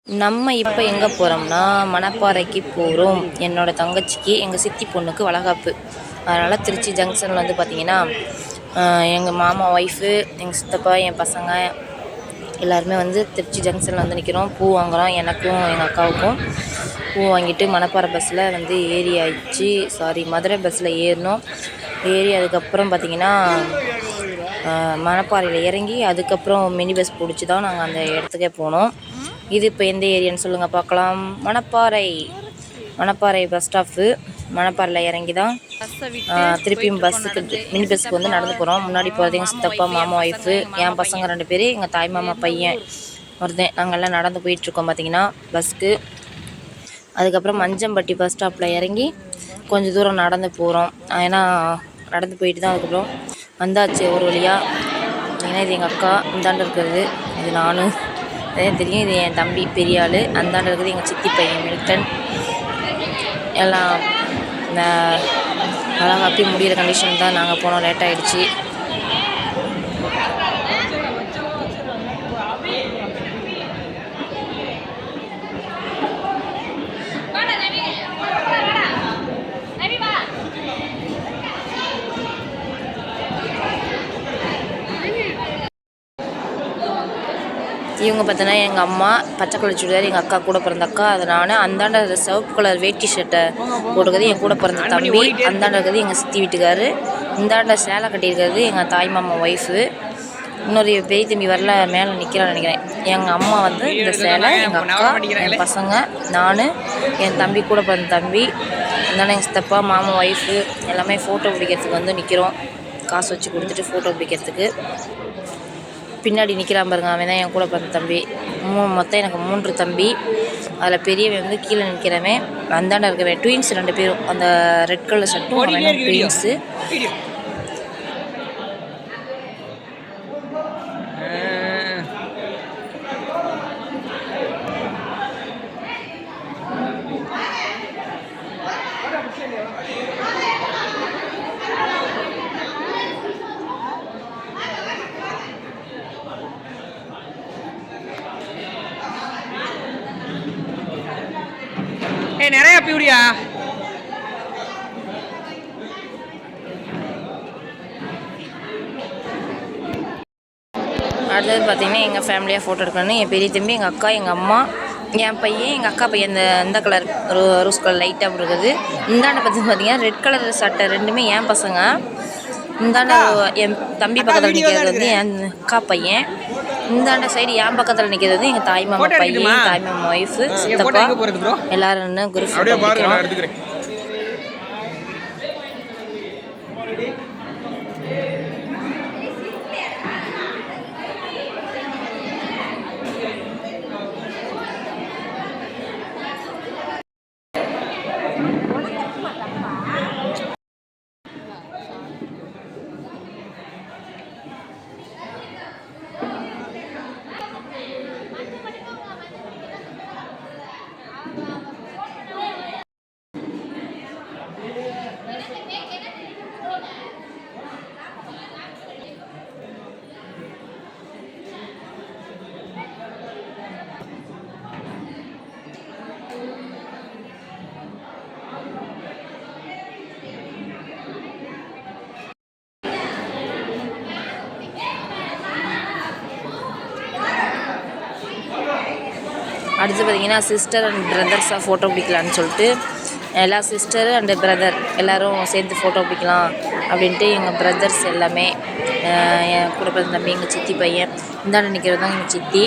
நம்ம இப்போ எங்கே போகிறோம்னா மணப்பாறைக்கு போகிறோம். என்னோட தங்கச்சிக்கு எங்கள் சித்தி பொண்ணுக்கு வளகாப்பு. அதனால் திருச்சி ஜங்ஷனில் வந்து பார்த்திங்கன்னா எங்கள் மாமா ஒய்ஃபு, எங்கள் சித்தப்பா, என் பசங்க எல்லாருமே வந்து திருச்சி ஜங்ஷனில் வந்து நிற்கிறோம். பூ வாங்குகிறோம். எனக்கும் எங்கள் அக்காவுக்கும் பூ வாங்கிட்டு மணப்பாறை பஸ்ஸில் வந்து மதுரை பஸ்ஸில் ஏறினோம். ஏறி அதுக்கப்புறம் பார்த்திங்கன்னா மணப்பாறையில் இறங்கி அதுக்கப்புறம் மினி பஸ் பிடிச்சி தான் நாங்கள் அந்த இடத்துக்கே போனோம். இது இப்போ எந்த ஏரியான்னு சொல்லுங்கள் பார்க்கலாம். Manapparai bus stop. மணப்பாறையில் இறங்கி தான் திருப்பியும் மினி பஸ்ஸுக்கு வந்து நடந்து போகிறோம். முன்னாடி போகிறது எங்கள் சித்தப்பா, மாமா ஒய்ஃபு, என் பசங்க 2 பேர், எங்கள் தாய் மாமா பையன் வருதேன். நாங்கள்லாம் நடந்து போயிட்டுருக்கோம் பார்த்திங்கன்னா பஸ்ஸுக்கு. அதுக்கப்புறம் மஞ்சம்பட்டி பஸ் ஸ்டாப்பில் இறங்கி கொஞ்சம் தூரம் நடந்து போகிறோம். ஏன்னா நடந்து போயிட்டு தான் அதுக்கப்புறம் வந்தாச்சு ஒரு வழியாக. ஏன்னா இது எங்கள் அக்கா, இந்தாண்டு இருக்கிறது இது நானும் தெரியும். இது என் தம்பி பெரிய ஆள். அந்தாண்ட இருக்குது எங்கள் சித்தி பையன் மில்டன். எல்லாம் வளகாப்பி முடிகிற கண்டிஷன் தான் நாங்கள் போனோம். லேட் ஆகிடுச்சி. இவங்க பார்த்தோன்னா எங்கள் அம்மா பச்சை கலர் சுடிதார், எங்கள் அக்கா கூட பிறந்த அக்கா, அதை நான். அந்தாண்ட சிவப்பு கலர் வேட்டி ஷர்ட்டை போட்டுக்கிறது என் கூட பிறந்த தம்பி. அந்தாண்ட இருக்கிறது எங்கள் சித்தி வீட்டுக்காரு. இந்தாண்ட சேலை கட்டியிருக்கிறது எங்கள் தாய் மாமா ஒய்ஃபு. இன்னொரு பெரிய தம்பி வரல, மேலே நிற்கிறான்னு நினைக்கிறேன். எங்கள் அம்மா வந்து இந்த சேலை, எங்கள் அக்கா, என் பசங்க, நான், என் தம்பி கூட பிறந்த தம்பி, இந்தாண்ட எங்கள் சித்தப்பா, மாமா ஒய்ஃபு எல்லாமே ஃபோட்டோ பிடிக்கிறதுக்கு வந்து நிற்கிறோம். காசு வச்சு கொடுத்துட்டு ஃபோட்டோ பிடிக்கிறதுக்கு. பின்னாடி நிற்கிறான் பாருங்க, அவன் தான் என் கூட பிறந்த தம்பி. மொத்தம் எனக்கு 3 தம்பி. அதில் பெரியவன் வந்து கீழே நிற்கிறவன். அந்தாண்ட இருக்கிறவன் ட்வின்ஸ் 2 பேரும். அந்த ரெட் கலர் ஷர்ட்டும் அவன் ட்வின்ஸு. நிறைய பியூடியா அடுத்தது பார்த்திங்கன்னா எங்கள் ஃபேமிலியாக ஃபோட்டோ எடுக்கணும்னு என் பெரிய தம்பி, எங்கள் அக்கா, எங்கள் அம்மா, என் பையன், எங்கள் அக்கா பையன். இந்த கலர் ரோஸ் கலர் லைட்டாக இருக்குது. இந்தாண்ட பார்த்திங்கன்னா ரெட் கலர் சட்டை 2மே என் பசங்க. இந்தாண்ட என் தம்பி பக்கத்தில் நிற்கிறது வந்து என் அக்கா பையன். இந்தாண்ட சைடு என் பக்கத்தில் நிற்கிறது வந்து எங்கள் தாய் மாமா பையன், தாய் மாமா ஒய்ஃபு, சித்தப்பா எல்லோரும் குரூப் ஃபோட்டோ பிடிக்கிறோம். அடுத்து பார்த்திங்கன்னா சிஸ்டர் அண்ட் பிரதர்ஸாக ஃபோட்டோ பிடிக்கலான்னு சொல்லிட்டு எல்லா சிஸ்டர் அண்டு பிரதர் எல்லோரும் சேர்ந்து ஃபோட்டோ பிடிக்கலாம் அப்படின்ட்டு எங்கள் பிரதர்ஸ் எல்லாமே, என் கூட பிறந்த தம்பி, எங்கள் சித்தி பையன், இந்தாண்ட நிற்கிறது தான் எங்கள் சித்தி,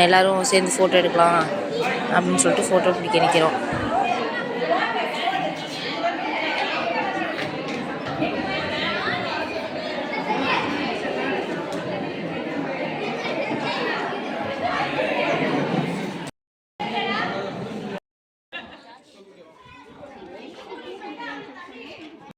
எல்லோரும் சேர்ந்து ஃபோட்டோ எடுக்கலாம் அப்படின்னு சொல்லிட்டு ஃபோட்டோ பிடிக்க நிற்கிறோம்.